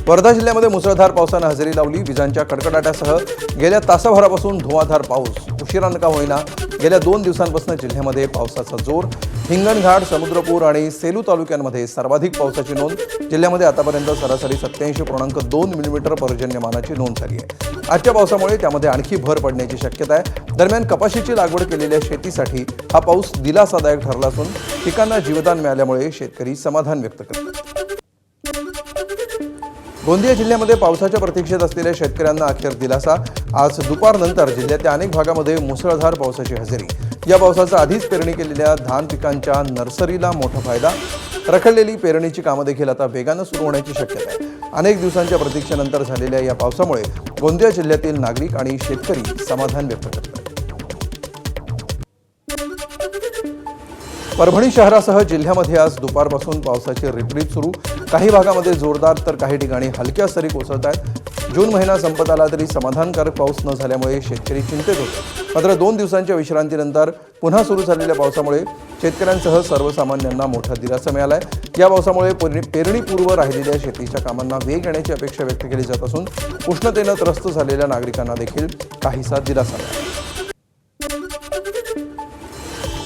वर्धा जिल्ह्यामध्ये मुसळधार पावसाने हजेरी लावली। विजांच्या कडकडाटासह गेल्या तासाभरापासून धुवाधार पाऊस उशिरानं का होईना गेल्या 2 दिवसांपासून जिल्ह्यामध्ये पावसाचा जोर। हिंगणघाट, समुद्रपूर आणि सेलू तालुक्यांमध्ये सर्वाधिक पावसाची नोंद। जिल्ह्यामध्ये आतापर्यंत सरासरी 87.2 मिलीमीटर पर्जन्यमानाची नोंद झाली आहे। आजच्या पावसामुळे त्यामध्ये आणखी भर पडण्याची शक्यता आहे। दरम्यान कपाशीची लागवड केलेल्या शेतीसाठी हा पाऊस दिलासादायक ठरला असून पिकांना जीवदान मिळाल्यामुळे शेतकरी समाधान व्यक्त करतात। गोंदिया जिल्ह्यामध्ये पावसाच्या प्रतीक्षेत असलेल्या शेतकऱ्यांना अखेर दिलासा। आज दुपारनंतर जिल्ह्याच्या अनेक भागामध्ये मुसळधार पावसाची हजेरी। या पावसाचा आधीच पेरणी केलेल्या धान पिकांच्या नर्सरीला मोठा फायदा। रखडलेली पेरणीची कामं देखील आता वेगानं सुरू होण्याची शक्यता आहे। अनेक दिवसांच्या प्रतीक्षेनंतर झालेल्या या पावसामुळे गोंदिया जिल्ह्यातील नागरिक आणि शेतकरी समाधान व्यक्त करतात। परभणी शहरासह जिल्ह्यामध्ये आज दुपारपासून पावसाची रिपरिप सुरू। काही भागामध्ये जोरदार तर काही ठिकाणी हलक्या सरी कोसळत आहेत। जून महिना संपत आला तरी समाधानकारक पाऊस न झाल्यामुळे शेतकरी चिंतेत होते। मात्र 2 दिवसांच्या विश्रांतीनंतर पुन्हा सुरू झालेल्या पावसामुळे शेतकऱ्यांसह सर्वसामान्यांना मोठा दिलासा मिळाला आहे। या पावसामुळे पेरणीपूर्व राहिलेल्या शेतीच्या कामांना वेग येण्याची अपेक्षा व्यक्त केली जात असून उष्णतेनं त्रस्त झालेल्या नागरिकांना देखील काहीसा दिलासा मिळाला।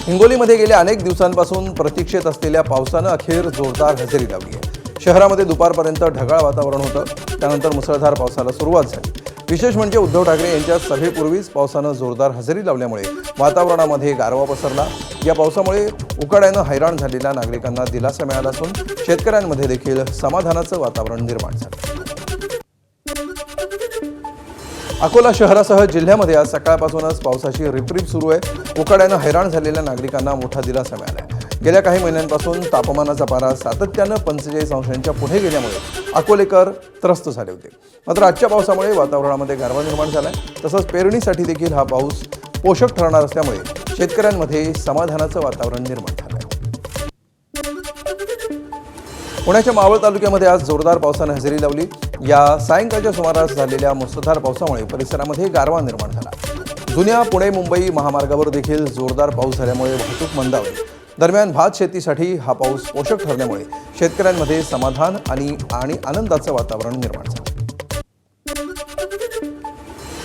हिंगोलीमध्ये गेल्या अनेक दिवसांपासून प्रतीक्षेत असलेल्या पावसानं अखेर जोरदार हजेरी लावली आहे। शहरामध्ये दुपारपर्यंत ढगाळ वातावरण होतं, त्यानंतर मुसळधार पावसाला सुरुवात झाली। विशेष म्हणजे उद्धव ठाकरे यांच्या सभेपूर्वीच पावसानं जोरदार हजेरी लावल्यामुळे वातावरणामध्ये गारवा पसरला। या पावसामुळे उकाड्यानं हैराण झालेल्या नागरिकांना दिलासा मिळाला असून शेतकऱ्यांमध्ये देखील समाधानाचं वातावरण निर्माण झालं। अकोला शहरासह जिल्ह्यामध्ये आज सकाळपासूनच पावसाची रिपरिप सुरू आहे। उकाड्यानं हैराण झालेल्या नागरिकांना मोठा दिलासा मिळाला आहे। गेल्या काही महिन्यांपासून तापमानाचा पारा सातत्यानं 45 अंशांच्या पुढे गेल्यामुळे अकोलेकर त्रस्त झाले होते। मात्र आजच्या पावसामुळे वातावरणामध्ये गारवा निर्माण झालाय। तसंच पेरणीसाठी देखील हा पाऊस पोषक ठरणार असल्यामुळे शेतकऱ्यांमध्ये समाधानाचं वातावरण निर्माण झालंय। पुण्याच्या मावळ तालुक्यामध्ये आज जोरदार पावसाने हजेरी लावली। या सायंकाळच्या सुमारास झालेल्या मुसळधार पावसामुळे परिसरामध्ये गारवा निर्माण झाला। जुन्या पुणे-मुंबई महामार्गावर देखील जोरदार पाऊस झाल्यामुळे वाहतूक मंदावली। दरम्यान भात शेतीसाठी हा पाऊस पोषक ठरल्यामुळे शेतकऱ्यांमध्ये समाधान आणि आनंदाचं वातावरण निर्माण झालं।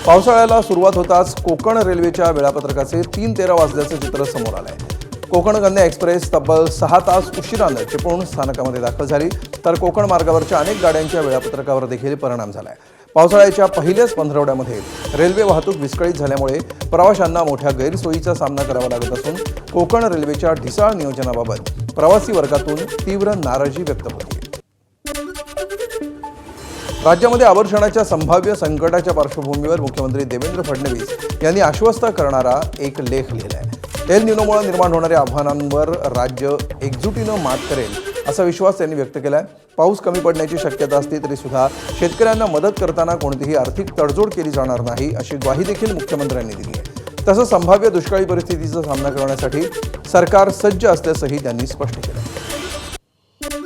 पावसाळ्याला सुरुवात होताच कोकण रेल्वेच्या वेळापत्रकाचे 3:13 वाजल्याचं चित्र समोर आलंय। कोकण कन्या एक्सप्रेस तब्बल 6 तास उशिरानं चिपळूण स्थानकामध्ये दाखल झाली, तर कोकण मार्गावरच्या अनेक गाड्यांच्या वेळापत्रकावर देखील परिणाम झालाय। पावसाळ्याच्या पहिल्याच पंधरवड्यामध्ये रेल्वे वाहतूक विस्कळीत झाल्यामुळे प्रवाशांना मोठ्या गैरसोयीचा सामना करावा लागत असून कोकण रेल्वेच्या ढिसाळ नियोजनाबाबत प्रवासी वर्गातून तीव्र नाराजी व्यक्त होते। राज्यामध्ये आवर्षणाच्या संभाव्य संकटाच्या पार्श्वभूमीवर मुख्यमंत्री देवेंद्र फडणवीस यांनी आश्वस्त करणारा एक लेख लिहिला आहे। एल निनोमुळे निर्माण होणाऱ्या आव्हानांवर राज्य एकजुटीनं मात करेल असा विश्वास त्यांनी व्यक्त केला आहे। पाऊस कमी पडण्याची शक्यता असली तरी सुद्धा शेतकऱ्यांना मदत करताना कोणतीही आर्थिक तडजोड केली जाणार नाही अशी ग्वाही देखील मुख्यमंत्र्यांनी दिली आहे। तसंच संभाव्य दुष्काळी परिस्थितीचा सामना करण्यासाठी सरकार सज्ज असल्याचंही त्यांनी स्पष्ट केलं।